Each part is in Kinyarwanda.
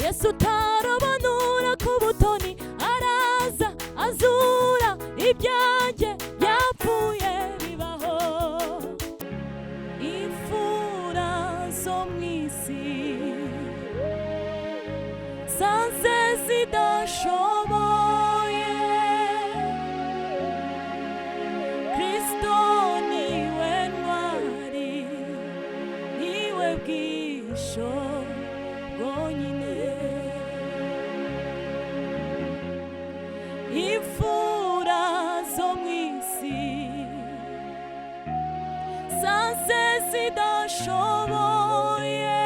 Yesu tarabanura ku butoni araza azura ibyanjye yapfuye bibaho. Imfura zo mw'isi sanze zidashoboye, Kristo niwe ntwari, niwe bwisho bwonyine. Imfura zo mw'isi sanze zidashoboye,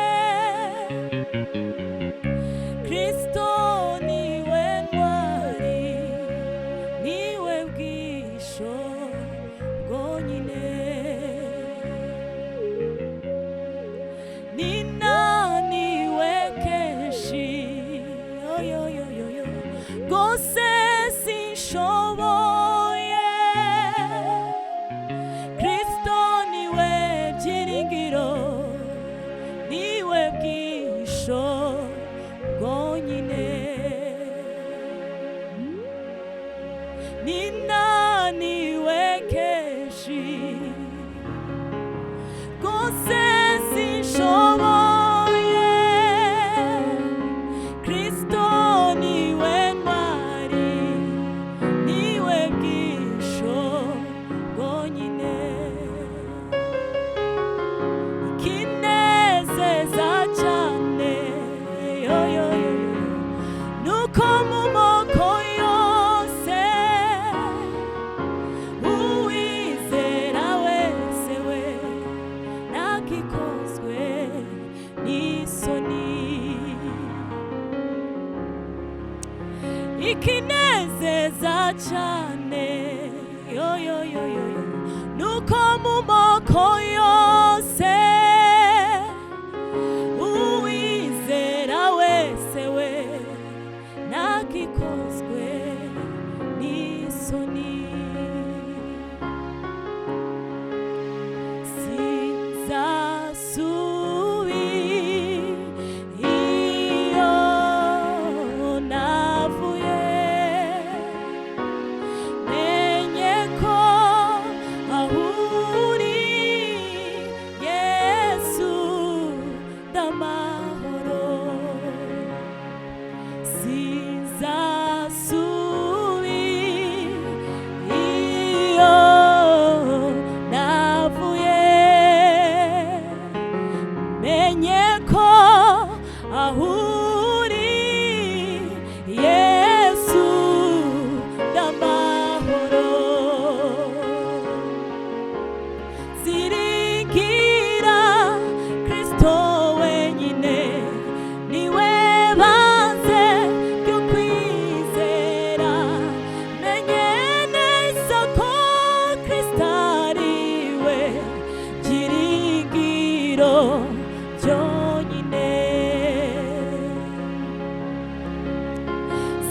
Kristo niwe ntwari, niwe bwisho bwonyine. Ninaniwe kenshi rwose sinshoboye, Kristo niwe byiringiro, niwe bwisho bwonyine. Ninaniwe kenshi rwose sinshoboye, Kristo niwe ntwari, niwe bwisho bwonyine. Ikinezeza cyane nuko mu moko yose uwizera wese we ntagikozwe n'isoni. Ikinezeza cyane nuko mu moko yose uwizera wese we ntagikozwe n'isoni. Sinzasubira iyo navuye, menye ko aho uri Yesu ndamahoro. Sinzasubira iyo navuye, menye ko aho uri Yesu ndamahoro. Ziringira Kristo wenyine, niwe banze ryo kwizera, menye neza ko Kristo ariwe byiringiro byonyine.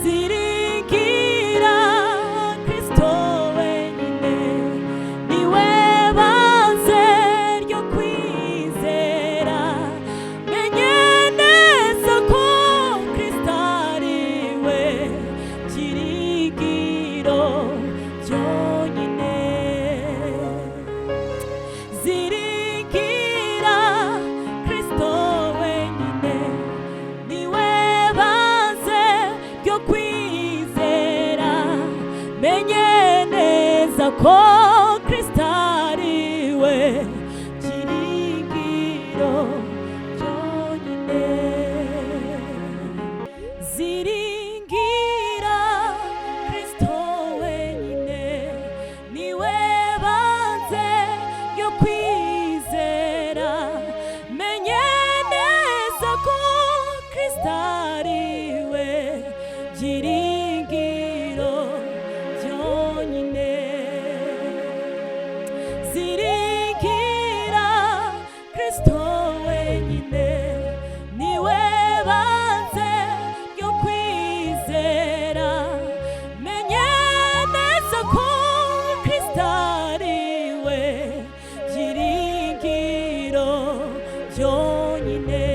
Ziringira Kristo wenyine, niwe banze ryo kwizera, menye neza ko Kristo ariwe byiringiro byonyine. Ziringira Kristo wenyine, niwe banze ryo kwizera, menye neza ko Kristo ariwe byiringiro byonyine. Ziringira Kristo wenyine, niwe banze ryo kwizera, menye neza ko Kristo ariwe byiringiro byonyine. Ziringira Kristo wenyine, niwe banze ryo kwizera, menye neza ko Kristo ariwe byiringiro byonyine.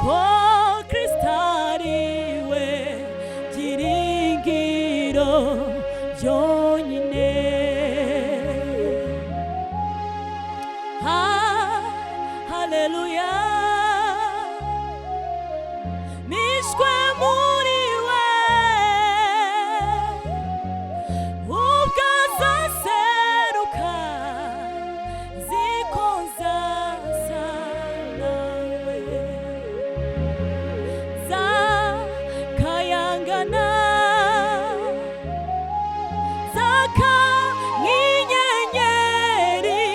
ko Kristo ari we byiringiro byonyine. Haleluya, nishwe muri we ubwo azaseruka ziko nzasa nawe, zakayangana zaka nk'inyenyeri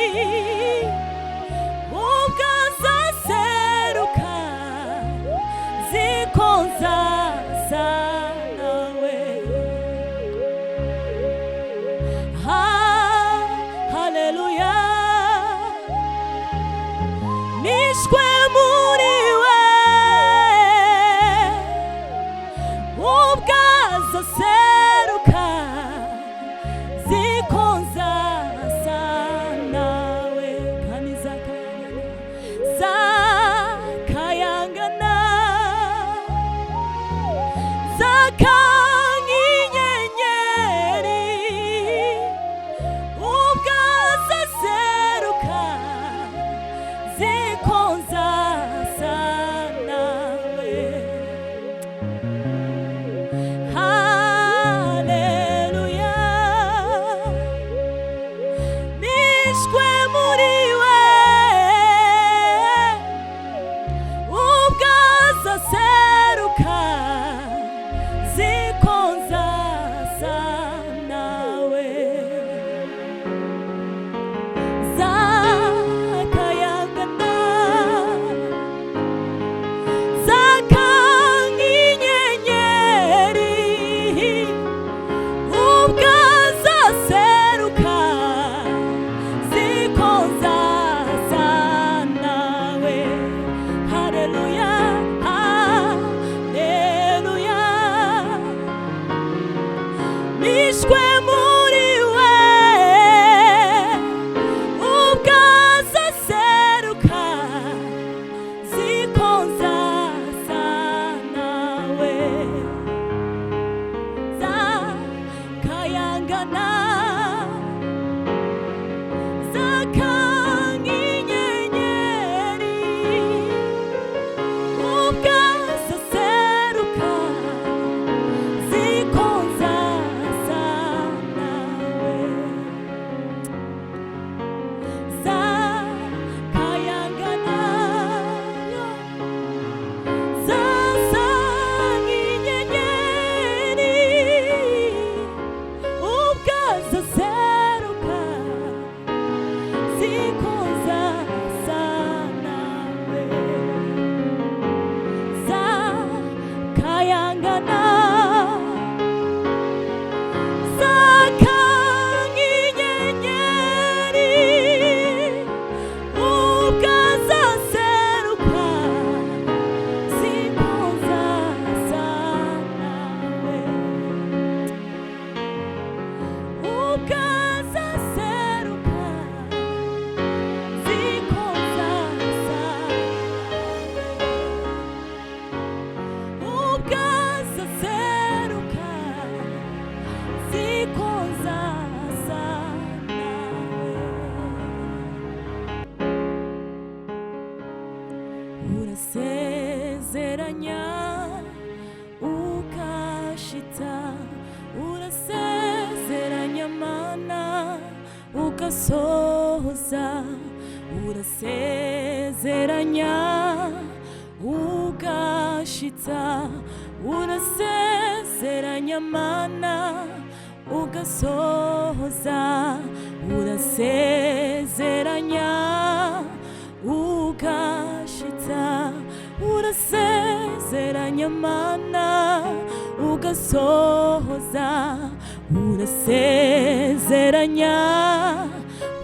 ubwo azaseruka ziko nzasa nawe. Haleluya, nishwe muri we ubwo azaseruka ziko nzasa nawe, kandi zakayangana zaka nk'inyenyeri ubwo azaseruka ziko nzasa nawe. Haleluya, nishwe muri we ubwo azaseruka ziko nzasa nawe, zakayangana zaka nk'inyenyeri ubwo azaseruka ziko nzasa nawe. Haleluya, haleluya, nishwe muri we ubwo azaseruka ziko nzasa nawe, zakayangana zaka nk'inyenyeri ubwo azaseruka ziko nzasa nawe, zakayangana zasa nk'inyenyeri ubwo azaseruka ziko nzasa nawe, zakayangana zaka nk'inyenyeri ubwo azaseruka ziko nzasa nawe, ubwo azaseruka ziko nzasa nawe, ubwo azaseruka ziko nzasa nawe. Urasezeranya ugashitsa, urasezeranya Mana ugasohoza, urasezeranya ugashitsa, urasezeranya Mana ugasohoza, urasezeranya ugashitsa, urasezeranya Mana ugasohoza, urasezeranya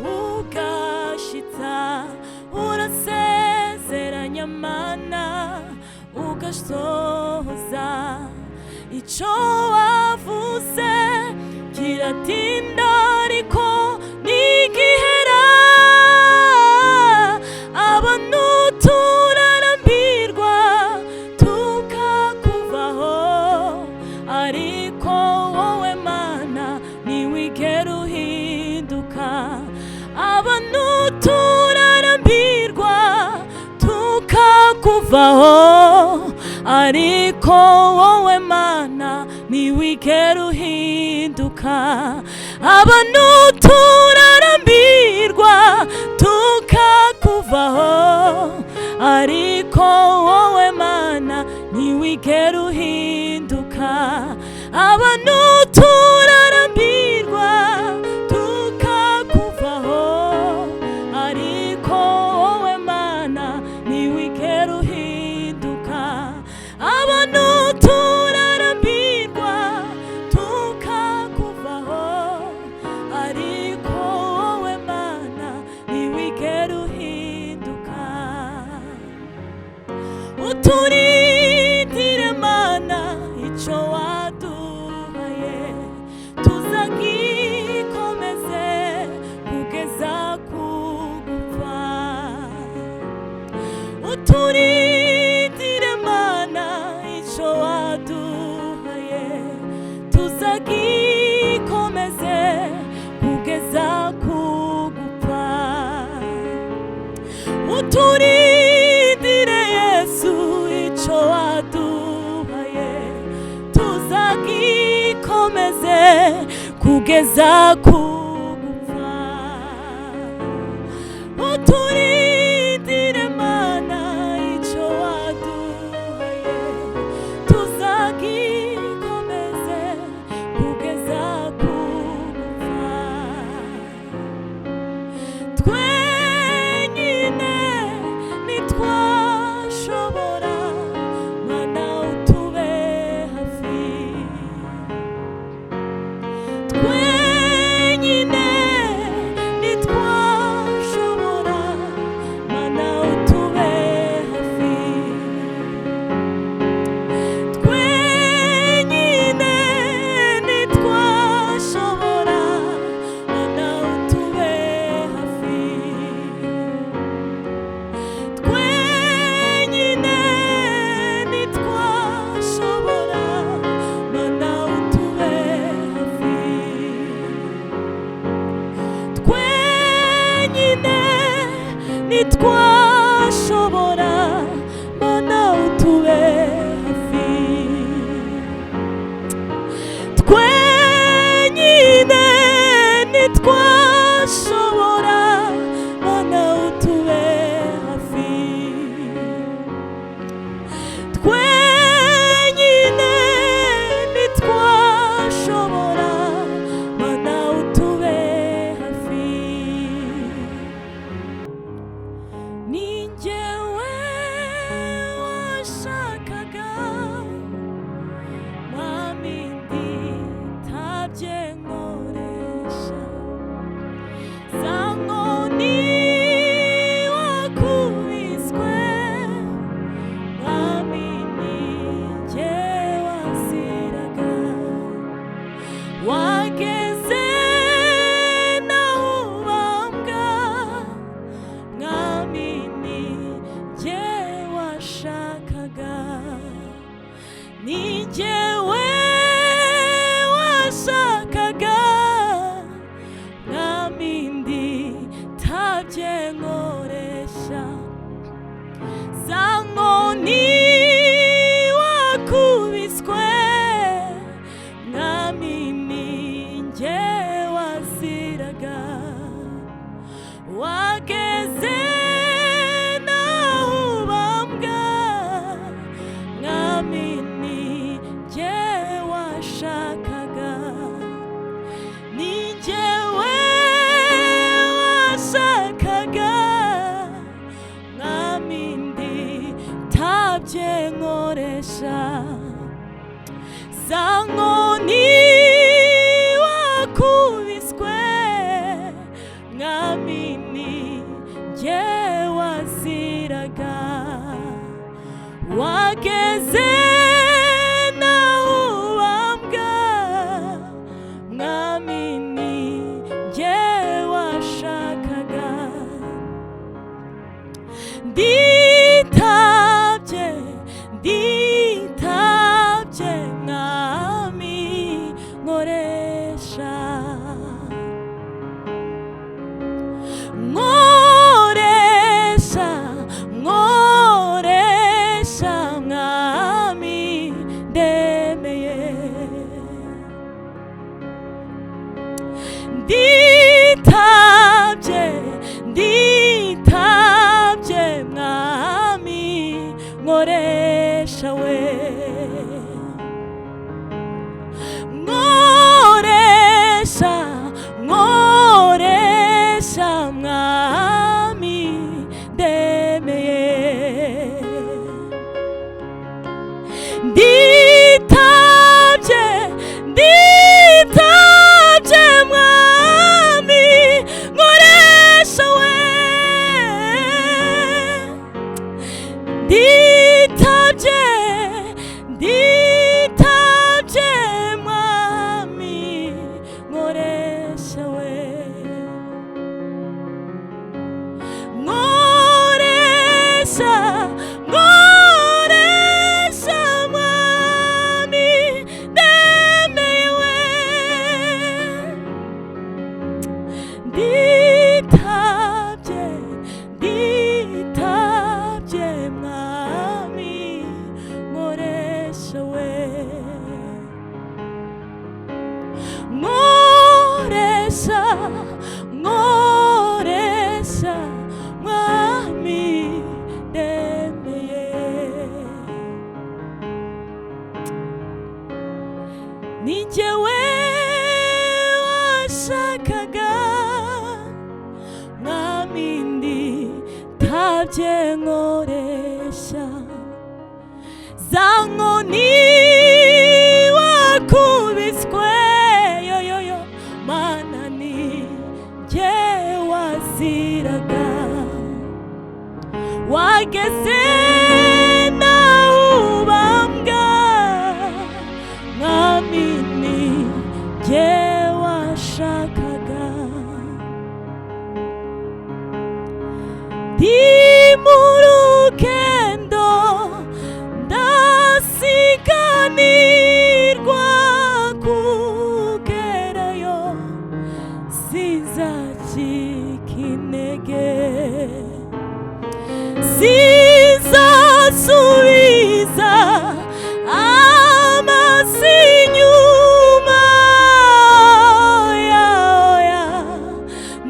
ugashitsa, urasezeranya Mana ugasohoza, icyo wavuze kiratinda ariko ntigihera, abantu turarambirwa kuvaho, ariko wowe Mana ntiwigera uhinduka. Abantu turarambirwa tukakuvaho, ariko wowe Mana ntiwigera uhinduka. Abantu turarambirwa tukakuvaho, ariko wowe Mana ntiwigera uhinduka. Abantu turarambirwa tukakuvaho, ariko wowe Mana ntiwigera uhinduka. Uturindire Mana icyo waduhaye, tuzagikomeze kugeza ku gupfa. Uturindire Mana icyo waduhaye, tuzagikomeze kugeza ku gupfa. Uturindire Yesu icyo waduhaye, tuzagikomeze kugeza ku gupfa. Uturindire Mana icyo waduhaye, tuzagikomeze kugeza ku gupfa. Twenyine ntitwashobora, Mana utube hafi. Twenyine ntitwashobora, Mana utube hafi. Twenyine ntitwashobora, Mana utube hafi. Twenyine ntitwashobora, Mana utube hafi. Twenyine ntitwashobora, Mana utube hafi. Twenyine ntitwashobora, Mana utube hafi. Twenyine ntitwashobora, Mana utube hafi. Ni njyewe washakaga, Mwami nditabye nkoresha. Za nkoni wakubiswe, Mwami ni njye waziraga. Wageze naho ubambwa, Mwami ni njye washakaga. Ni njyewe washakaga, Mwami nditabye nkoresha. Za nkoni wakubiswe, Mwami ni njye waziraga. Wageze naho ubambwa, Mwami ni njye washakaga. Ni njyewe washakaga, Mwami nditabye nkoresha. Za nkoni wakubiswe, Mwami ni njye waziraga. Wageze naho ubambwa, Mwami ni njye washakaga. Nditabye, nditabye Mwami nkoresha. Nkoresha, nkoresha nkoresha we, nkoresha mwami ndemeye, nditabye mwami nkoresha we, nditabye mwami nkoresha we, nkoresha mwami ndemewe, nditabye mwami nkoresha we, nkoresha mwami ndemeye, ni jyewe washakaga mwami nditabye nkoresha, za nkoni wakubiswe yoyoyo mana ni jye waziraga, wageze naho ubambwa mwami ni jye washakaga, ndi mu rugendo ndasiganirwa kugerayo, sinzacika intege, sinzasubiza amaso inyuma, oya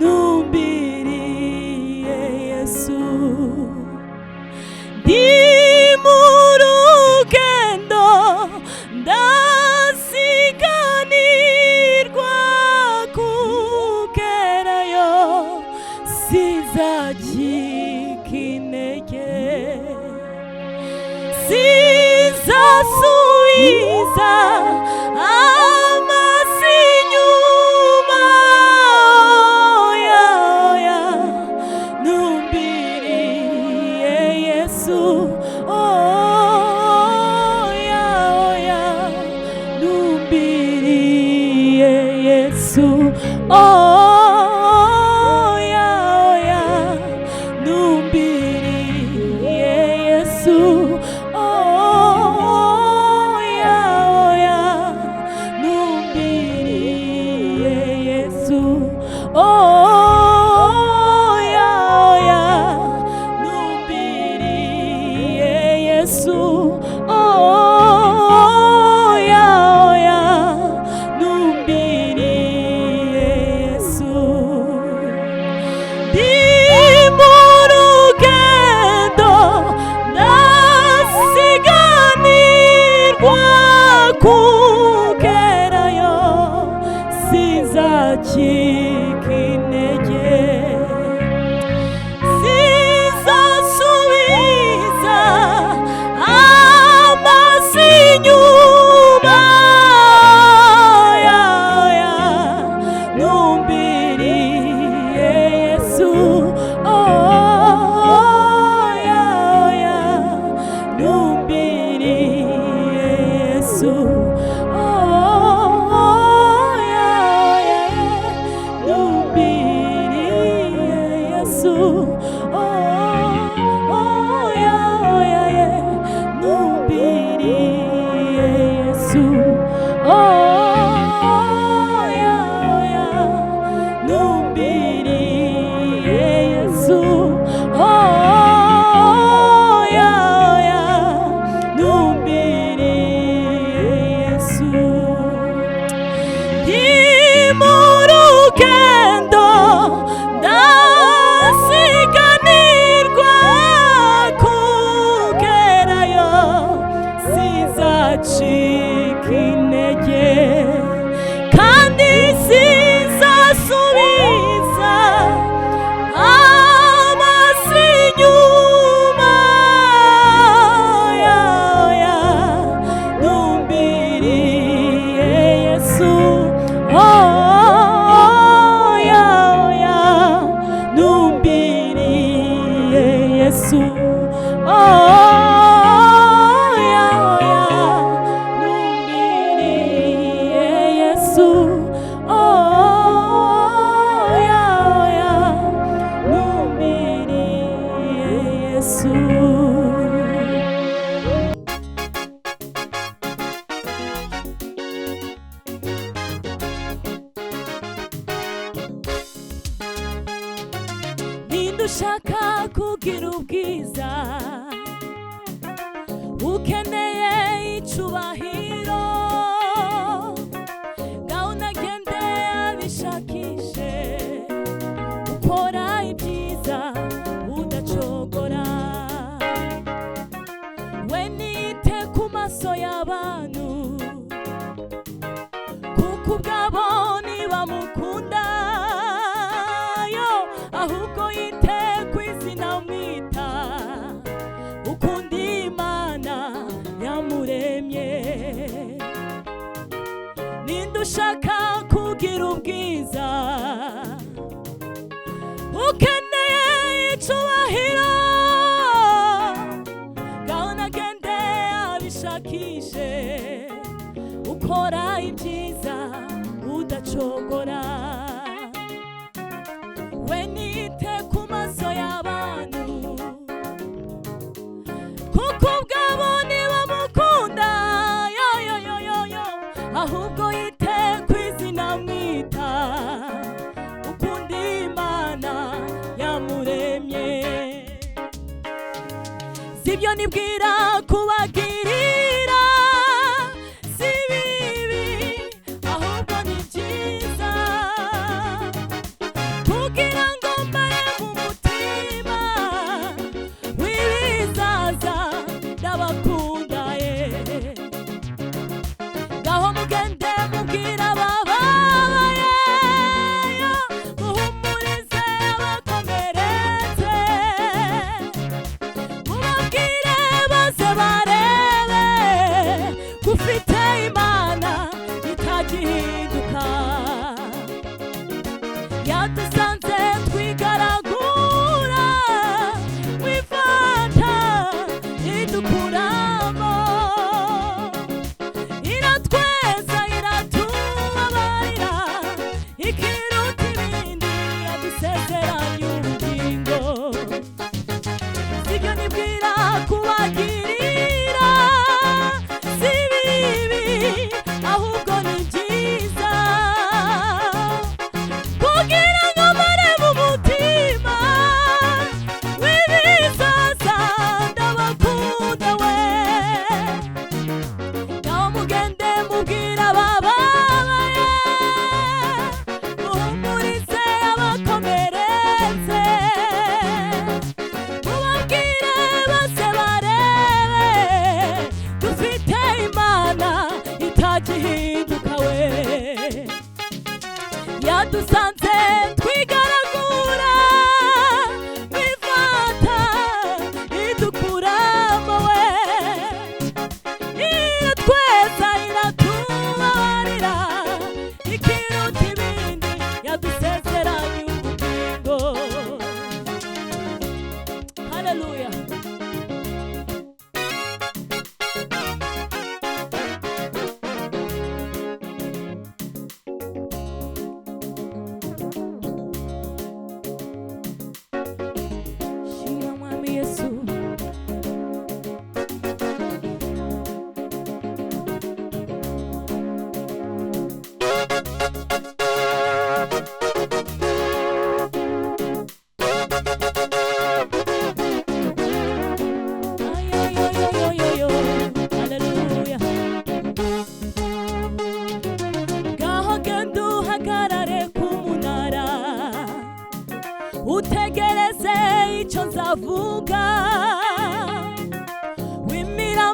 numbiriye Yesu, ndi mu rugendo ndasiganirwa kugerayo, sinzacika intege, sinzasubiza amaso inyuma, oya numbiriye Yesu, oya numbiriye Yesu, oya numbiriye Yesu, oya numbiriye Yesu, oya numbiriye Yesu, oya numbiriye Yesu, ndi mu rugendo ndasiganirwa kugerayo, sinzacika intege, sinzasubiza amaso inyuma, oya numbiriye Yesu, oya numbiriye Yesu, oya numbiriye Yesu, oya numbiriye Yesu, oya numbiriye Yesu, oya numbiriye sinzacika intege kandi sinzasubiza amaso inyuma. Numbiriye Yesu, numbiriye Yesu, numbiriye Yesu, numbiriye Yesu. Ushaka kugira ubwiza, ukeneye icubahiro, ngaho unagende abishakishe, ukora ibyiza udacogora. We niyite ku maso y'abantu, kuko ubwabo ntibamukunda, ahubwo yite kw'izina mwita, ukunda Imana yamuremye. Ninde ushaka kugira ubwiza, ukeneye icubahiro, ngaho nagende abishakishe, ukora ibyiza udacogora. We nite ku maso y'abantu, kuko ubwabo ntibamukunda, ahubwo yite kw'izina mwita, ukunda Imana yamuremye. Sibyo nibwira kubagirira, si bibi ahubwo ni byiza, kugira ngo mbare mu mutima w'ibizaza ndabakunda. Ngaho mugende mubwira abababaye, muhumurize abakomeretse, mubabwire baze barebe gufite Imana itagihinduka. Yadusanze twigaragura, wifata idukuramo, iratweza iratubabarira, ikiruta ibindi yadusezeranya ubugingo. Sibyo nibwira kubagirira, si bibi ahubwo ni byiza, kugira ngo mbare mu mutima w'ibizaza ndabakunda we.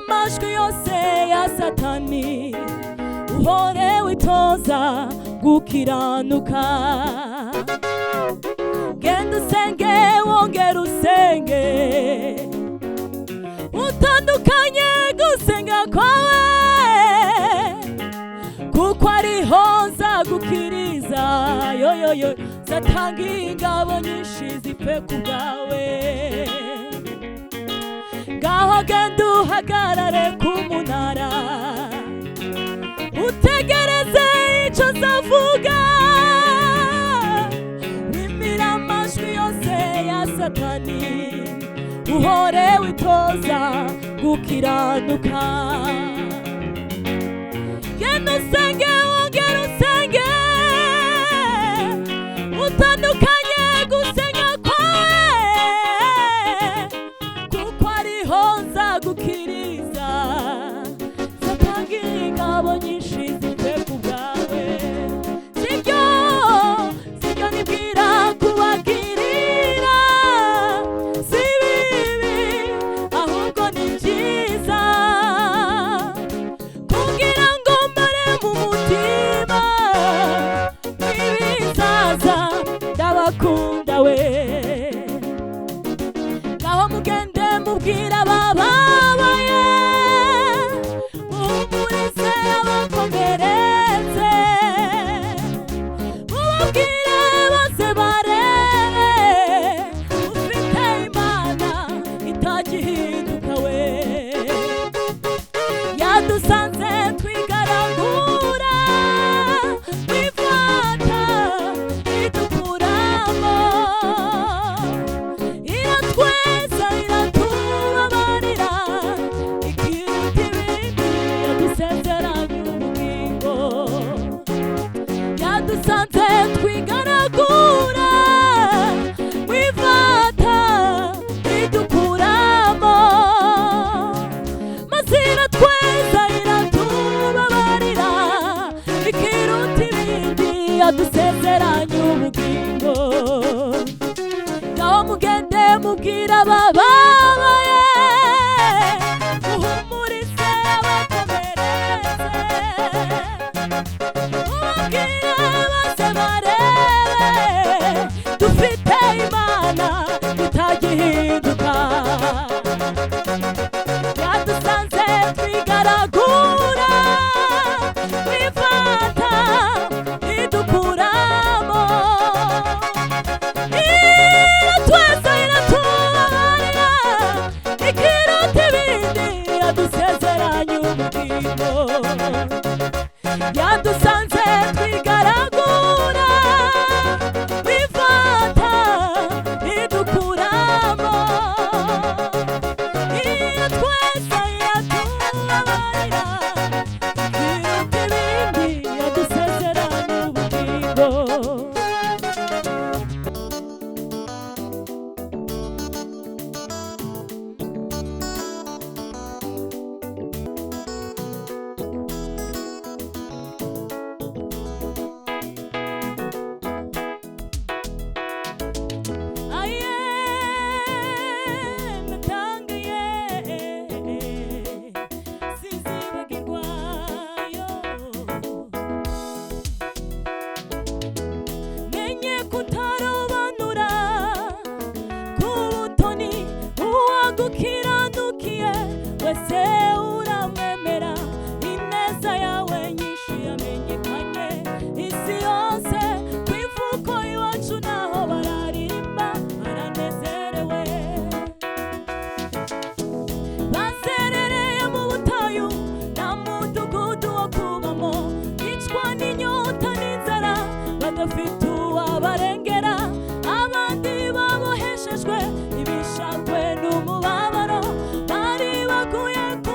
amajwi yose ya satani uhore witoza gukiranuka genda usenge wongera usenge utandukanye gusenga kwawe kuko ariho nzagukiriza yoyoyo zatanga ingabo nyinshi zipfe ku bwawe ngaho genda uhagarare ku munara utegereze icyo zavuga wimira amajwi yose ya satani uhore witoza gukiranuka genda usenge wongera usenge utandukanye gusenga kwawe kuko ariho nzagukiriza zatanga ingabo nyinshi zipfe ku bwawe sibyo nibwira kubagirira si bibi ahubwo ni byiza kugira ngo mbere mu mutima n'ibizaza ndabakunda we ngaho mugende mubwira abababaye muhumurize abakomeretse mubabwire bose barebe ufite imana itagihinduka we yadusanze twigaragura wifata idukuramo iratweza iratubabarira ikiruta ibindi yadusezeranya ubugingo yadusanze twigaragura wifata idukuramo maze iratweza iratubabarira ikiruta ibindi yadusezeranya ubugingo ngaho mugende mubwira abababaye muhumurize abakomeretse mubabwire bose barebe dufite imana itagihinduka yadusanze twigaragura wifata idukuramo iratweza iratubabarira ikiruta ibindi yadusezeranya ubugingo yadusanze twigaragura wifata idukuramo iratweza iratubabarira ikiruta ibindi yadusezeranya ubugingo ukiranukiye wese uramwemera ineza yawe nyinshi yamenyekanye isi yose ku ivuko iwacu naho bararirimba baranezerewe bazerereye mu butayu nta mudugudu wo kubamo bicwa n'inyota n'inzara badafite uwabarengera abandi baboheshejwe ibishakwe n'umubabaro bari baguye ku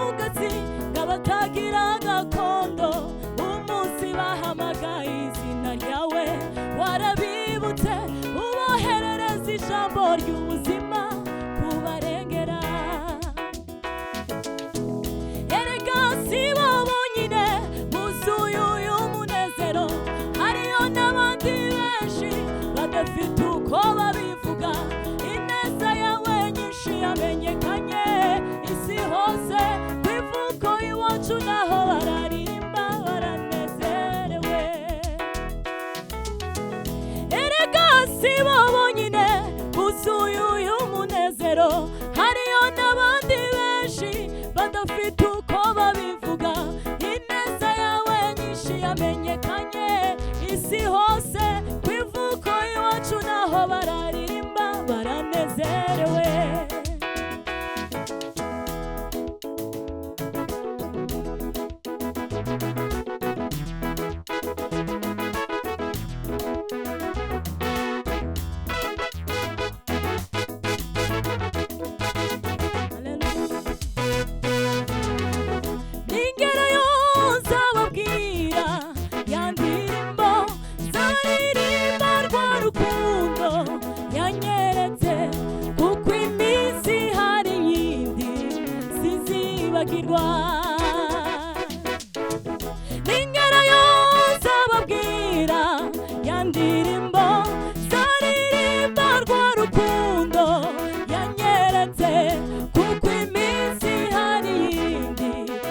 bafite uko babivuga, ineza yawe nyinshi yamenyekanye isi hose, ku ivuko iwacu naho bararirimba baranezerewe. Ningera yose ababwira ya ndirimbo zaririmba rwa rukundo yanyeretse, kuko iminsi hari yindi sizibagirwa. Ningera yose ababwira ya ndirimbo zaririmba rwa rukundo yanyeretse, kuko iminsi hari yindi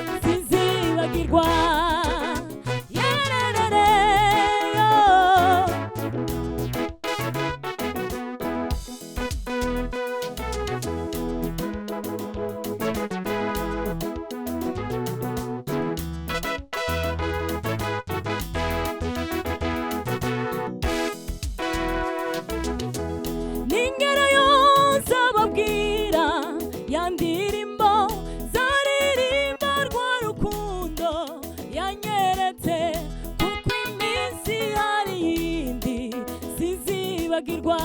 sizibagirwa.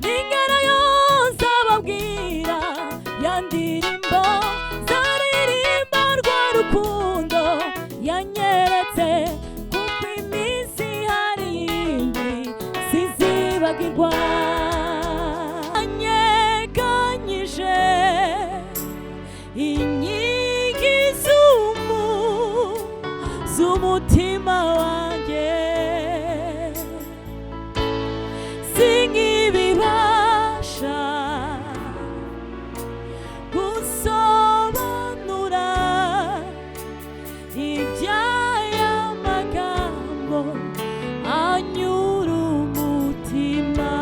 Ningera yose ababwira ya ndirimbo zaririmba rwa rukundo yanyeretse, kuko iminsi hari yindi sizibagirwa. Anyeganyije inkingi z'umutima wanjye, sinkibibasha gusobanura iby'aya magambo anyura umutima.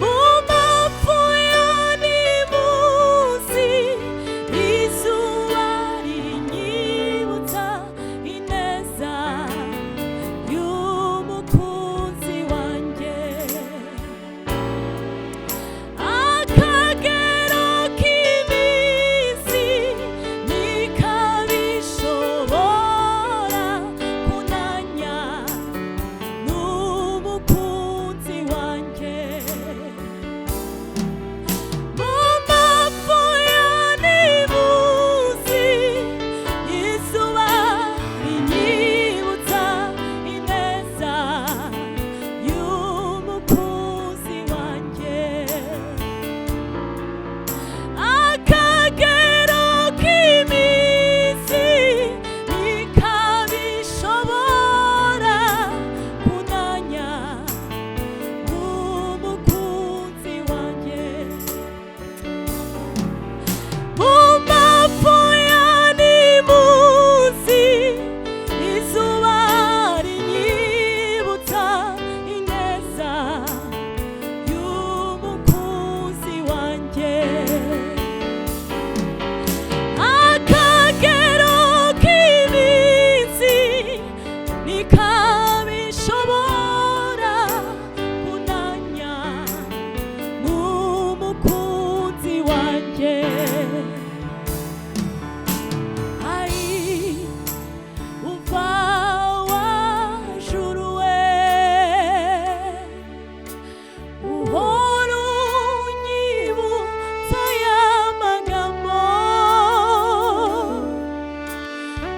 Mu mapfu ya nimunsi izuba rinyibutsa ineza y'umukunzi wanjye, akagero k'iminsi ntikabishobora kunanya n'umukunzi wanjye. Mu mapfu ya nimunsi izuba rinyibutsa ineza y'umukunzi wanjye, akagero k'iminsi ntikabishobora kunanya n'umukunzi wanjye. Mu mapfu ya nimunsi izuba rinyibutsa ineza y'umukunzi wanjye, akagero k'iminsi ntikabishobora kunanya n'umukunzi wanjye. Ai, umva wajuru we, uhora unyibutsa ya magambo,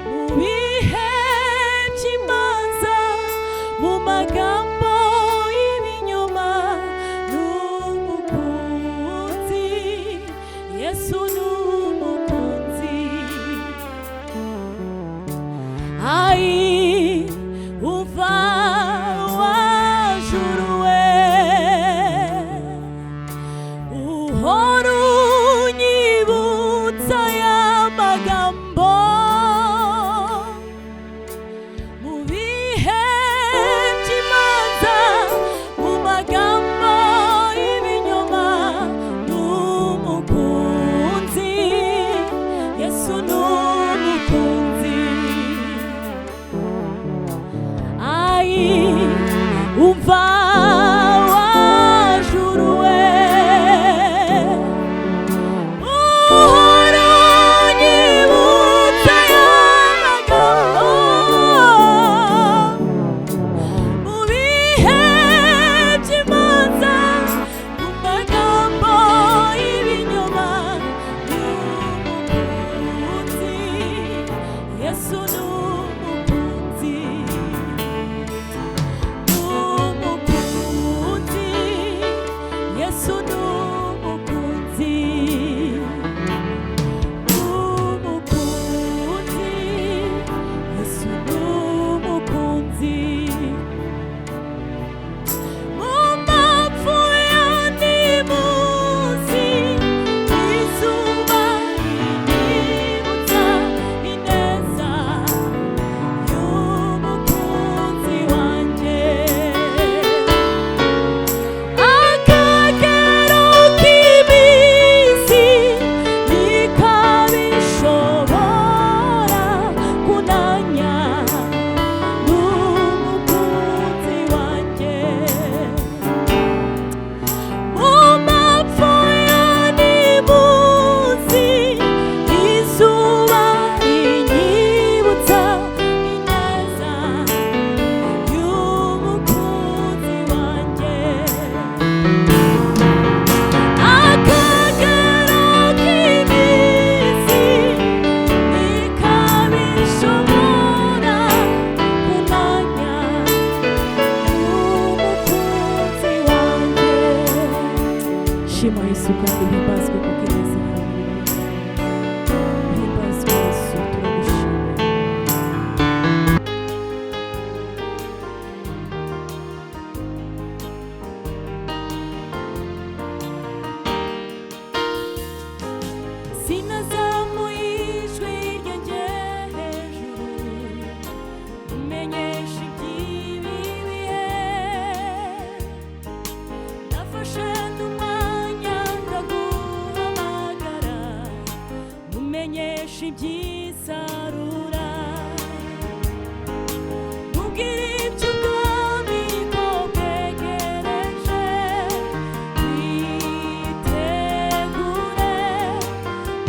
mu bihe by'imanza, mu magambo y'ibinyoma, n'umukunzi Yesu n'umukunzi. Ai, umva wajuru we, uhora unyibutsa ya magambo, mu bihe by'imanza, mu magambo y'ibinyoma, kandi uhimbazwe kuko ineza yawe uhimbazwe Yesu turagushimira. Sinazamuye ijwi ryanjye hejuru umenyesha iby'ibi bihe, nafashe n'umwanya ndaguhamagara umenyesha iby'isarura, ubwira iby'ubwami ko bwegereje, witegure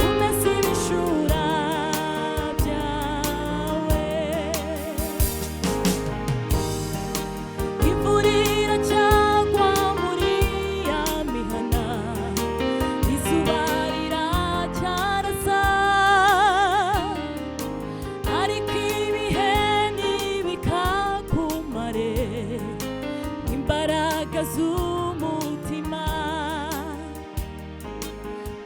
umese ibishura byawe. Imvura iracyagwa muri ya mihana, izuba riracyarasa, ariko ibihe ntibikakumare imbaraga z'umutima,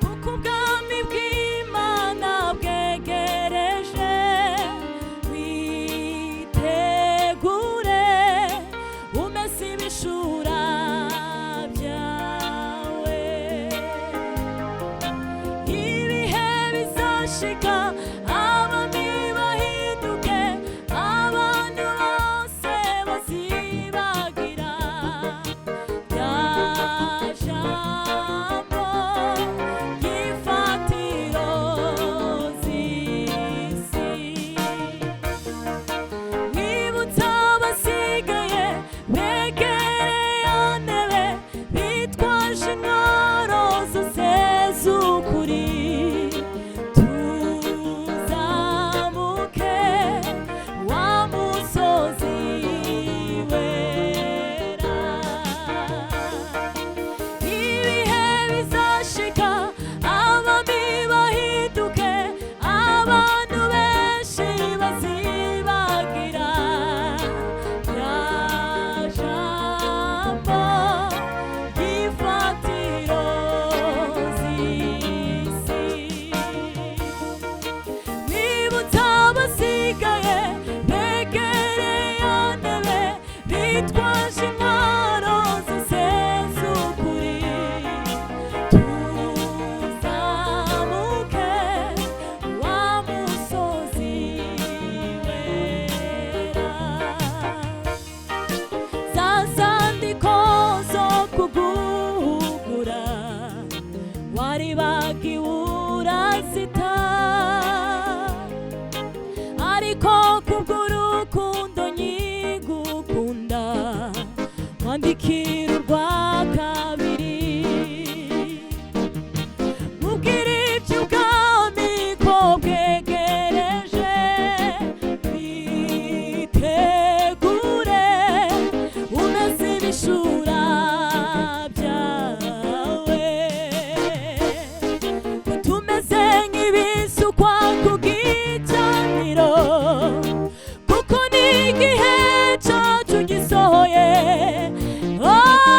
kuko ubwami bw'Imana bwegereje, witegure umese ibishura byawe. Ibihe bizashika abami bahinduke, abantu bose bazibagira rya jambo ry'ifatiro z'isi. Mwibutsa abasigaye begereye ya ntebe, bitwaje intwaro zose z'ukuri, tuzamuke wa musozi wera. Ibihe bizashika abami bahinduke, abantu benshi bazibagira rya jambo ry'ifatiro z'isi. Mwibutsa abasigaye begereye ya ntebe, bitwaje intwaro zose z'ukuri, tuzamuke wa musozi wera. Za zandiko zo kuguhugura waribagiwe urazita, ariko kubw'urukundo nyigukunda wandikira urwa kabiri, mubwira iby'ubwami ko bwegereje, witegure umese ibishura byawe. Tumeze nk'ibisukwa ku gicaniro, kuko ni igihe cyacu gisohoye. Oh,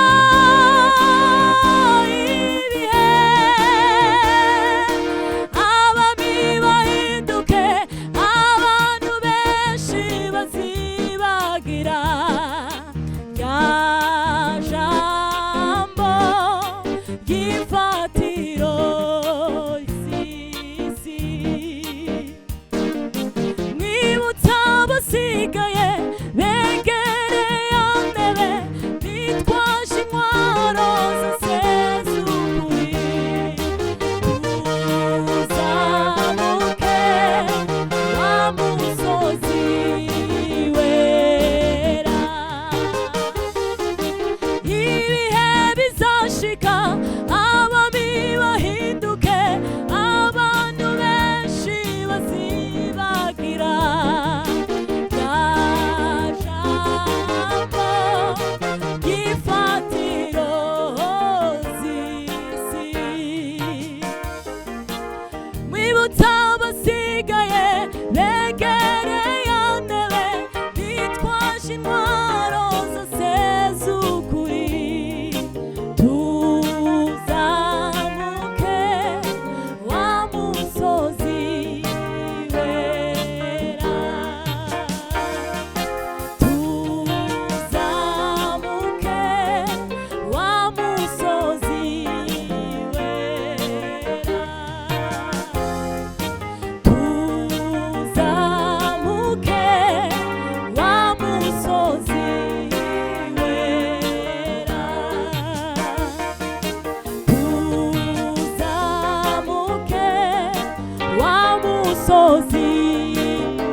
musozi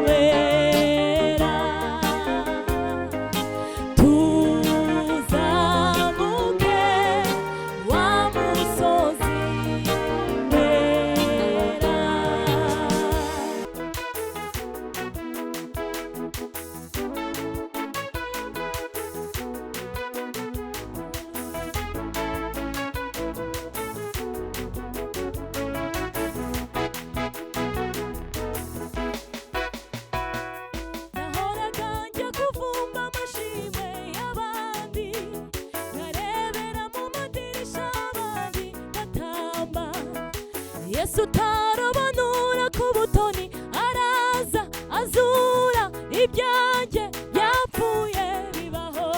wera tuzamuke wa musozi wera. Nahoraga njya kuvumba amashimwe y'abandi, nkarebera mu madirisha abandi batamba. Yesu utarobanura ku butoni araza azura ibyanjye byapfuye bibaho.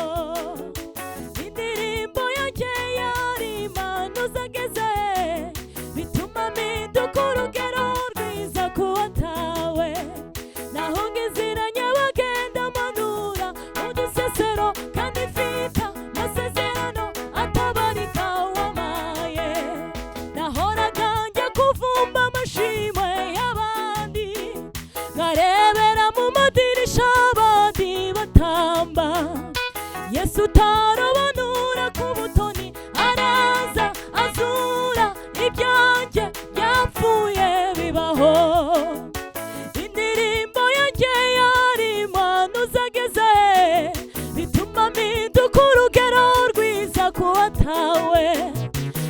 Indirimbo yanjye yari impano zageze, bituma mpinduka urugero rwiza ku watawe. Naho ngizira nyabagenda manura udusesero, kandi mfita amasezerano atabarika wamaye. Nahoraga njya kuvumba amashimwe y'abandi, nkarebera mu madirisha abandi batamba. Yesu utarobanura ku butoni araza azura ibyanjye byapfuye bibaho. Indirimbo yanjye yari impano zageze, bituma mpinduka urugero rwiza ku watawe.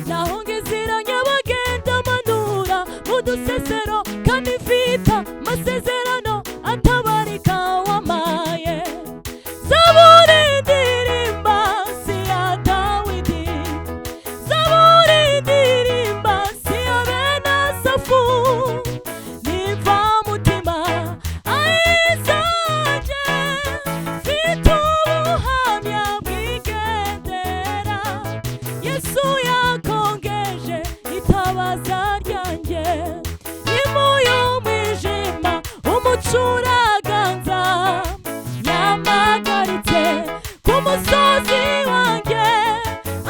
Naho ngizira nyabagenda manura udusesero, kandi mfita amasezerano atabarika wamaye. Zaburi ndirimba si ya Dawidi, zaburi ndirimba si ya bene Asafu. Nimva mutima ayizanjye, mfite ubuhamya bwigendera. Yesu yakongeje itabaza ryanjye, yimuye umwijima umucuraganza. Yamagaritse ku musozi wanjye,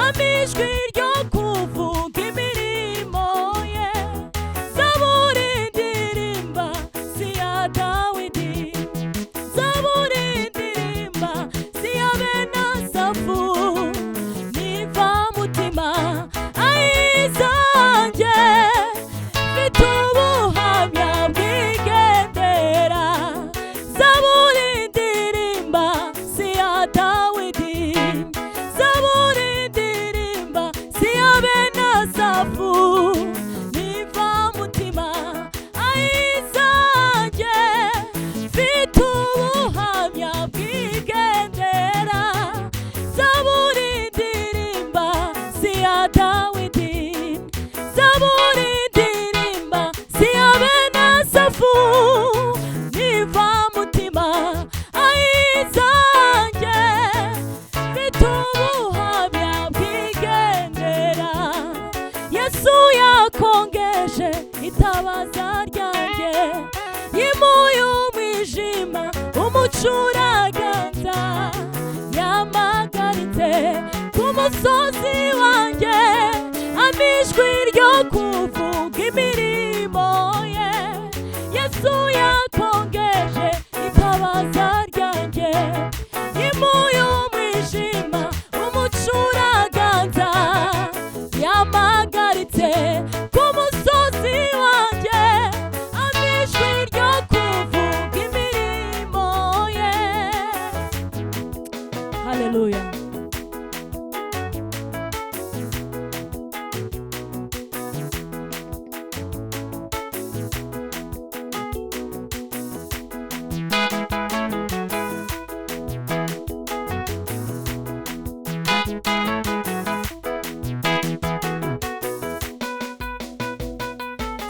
amijwi ryo kuvuga imirimo ye. Zaburi ndirimba si ya Dawidi, zaburi ndirimba si ya bene Asafu. Nimva mutima ayizanjye, mfite ubuhamya bwigendera. Zaburi ndirimba si ya Dawidi, zaburi ndirimba si ya bene Asafu. Nimva mutima ayizanjye, mfite ubuhamya bwigendera. Zaburi ndirimba si ya Dawidi, zaburi ndirimba si ya bene Asafu. Nimva mutima ayizanjye, mfite ubuhamya bwigendera. Yesu yakongeje itabaza ryanjye, yimuye umwijima umucuraganza. Yamagaritse ku musozi wanjye, amijwi ryo kuvuga imirimo ye. Yesu yakongeje itabaza ryanjye, yimuye umwijima umucuraganza. Yamagaritse ku musozi wanjye, amijwi ryo kuvuga imirimo ye. Hallelujah.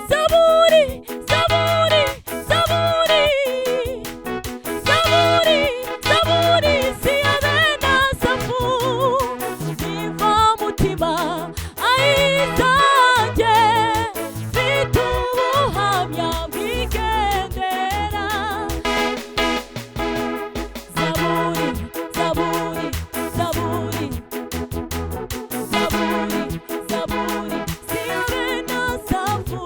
Zaburi, zaburi, zaburi, zaburi, zaburi si ya bene Asafu. Nimva mutima ayizanjye, mfite ubuhamya bwigendera. Zaburi, zaburi, zaburi, zaburi, zaburi si ya bene Asafu.